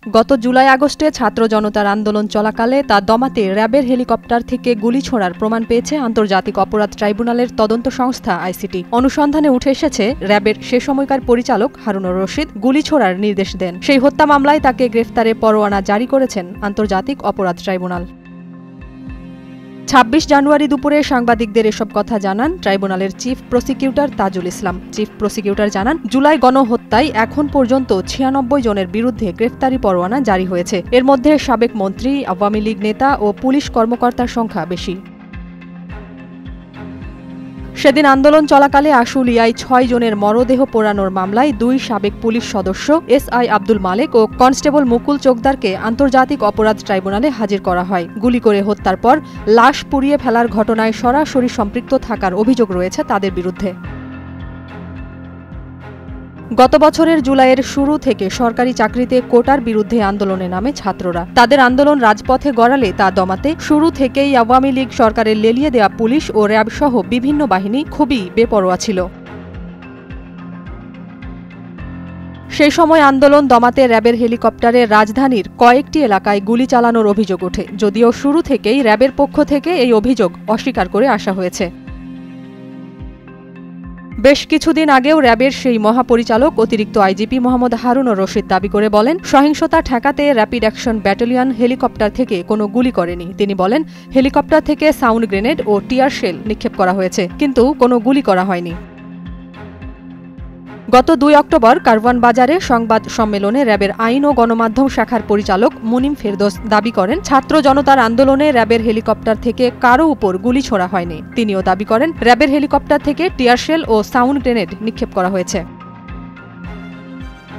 গত জুলাই আগস্টে ছাত্র জনতার আন্দোলন চলাকালে তা দমাতে র্যাবের হেলিকপ্টার থেকে গুলি ছোড়ার প্রমাণ পেয়েছে আন্তর্জাতিক অপরাধ ট্রাইব্যুনালের তদন্ত সংস্থা আইসিটি। অনুসন্ধানে উঠে এসেছে র্যাবের সে সময়কার পরিচালক হারুনুর রশিদ গুলি ছোড়ার নির্দেশ দেন। সেই হত্যা মামলায় তাকে গ্রেফতারে পরোয়ানা জারি করেছেন আন্তর্জাতিক অপরাধ ট্রাইব্যুনাল। ২৬ জানুয়ারি দুপুরে সাংবাদিকদের এসব কথা জানান ট্রাইব্যুনালের chief prosecutor Tajul Islam. Chief prosecutor জানান, জুলাই গণহত্যায় এখন পর্যন্ত ৯৬ জনের বিরুদ্ধে গ্রেফতারি পরোয়ানা জারি হয়েছে। এর মধ্যে সাবেক মন্ত্রী, আওয়ামী লীগ নেতা ও পুলিশ কর্মকর্তার সংখ্যা বেশি। সেদিন আন্দোলন চলাকালে আশুলিয়ায় ৬ জনের মরদেহ পোড়ানোর মামলায় ২ সাবেক পুলিশ সদস্য এসআই আব্দুল মালেক ও কনস্টেবল মুকুল চোকদারকে আন্তর্জাতিক অপরাধ ট্রাইব্যুনালে হাজির করা হয়। গুলি করে হত্যার পর লাশ পুড়িয়ে ফেলার ঘটনায় সরাসরি সম্পৃক্ত থাকার অভিযোগ রয়েছে তাদের বিরুদ্ধে। গত বছরের জুলাইয়ের শুরু থেকে সরকারি চাকরিতে কোটার বিরুদ্ধে আন্দোলনে নামে ছাত্ররা। তাদের আন্দোলন রাজপথে গড়ালে তা দমাতে শুরু থেকেই আওয়ামী লীগ সরকারের লেলিয়ে দেয়া পুলিশ ও র্যাব সহ বিভিন্ন বাহিনী খুবই বেপরোয়া ছিল। সেই সময় আন্দোলন দমাতে র্যাবের হেলিকপ্টারে রাজধানীর কয়েকটি এলাকায় গুলি চালানোর অভিযোগ ওঠে, যদিও শুরু থেকেই র্যাবের পক্ষ থেকে এই অভিযোগ অস্বীকার করে আসা হয়েছে। বেশ কিছুদিন আগেও র্যাবের সেই মহাপরিচালক অতিরিক্ত আইজিপি মোহাম্মদ হারুনুর রশিদ দাবি করে বলেন, সহিংসতা ঠেকাতে র্যাপিড অ্যাকশন ব্যাটালিয়ন হেলিকপ্টার থেকে কোনো গুলি করেনি। তিনি বলেন, হেলিকপ্টার থেকে সাউন্ড গ্রেনেড ও টিয়ার শেল নিক্ষেপ করা হয়েছে, কিন্তু কোনো গুলি করা হয়নি। গত ২ অক্টোবর কারওয়ান বাজারে সংবাদ সম্মেলনে র্যাবের আইন ও গণমাধ্যম শাখার পরিচালক মুনিম ফেরদৌস দাবি করেন, ছাত্র জনতার আন্দোলনে র্যাবের হেলিকপ্টার থেকে কারও উপর গুলি ছোড়া হয়নি। তিনিও দাবি করেন, র্যাবের হেলিকপ্টার থেকে টিয়ারশেল ও সাউন্ড গ্রেনেড নিক্ষেপ করা হয়েছে।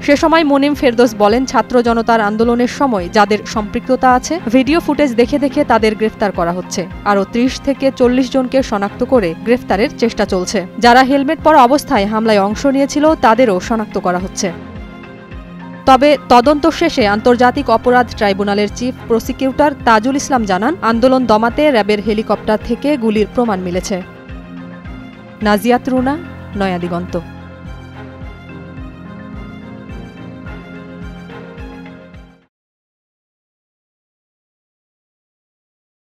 সে সময় মুনিম ফেরদৌস বলেন, ছাত্র জনতার আন্দোলনের সময় যাদের সম্পৃক্ততা আছে ভিডিও ফুটেজ দেখে দেখে তাদের গ্রেফতার করা হচ্ছে। আরও ৩০ থেকে ৪০ জনকে শনাক্ত করে গ্রেফতারের চেষ্টা চলছে। যারা হেলমেট পরা অবস্থায় হামলায় অংশ নিয়েছিল তাদেরও শনাক্ত করা হচ্ছে। তবে তদন্ত শেষে আন্তর্জাতিক অপরাধ ট্রাইব্যুনালের চিফ প্রসিকিউটর তাজুল ইসলাম জানান, আন্দোলন দমাতে র্যাবের হেলিকপ্টার থেকে গুলির প্রমাণ মিলেছে। নাজিয়াত রুনা, নয়া দিগন্ত।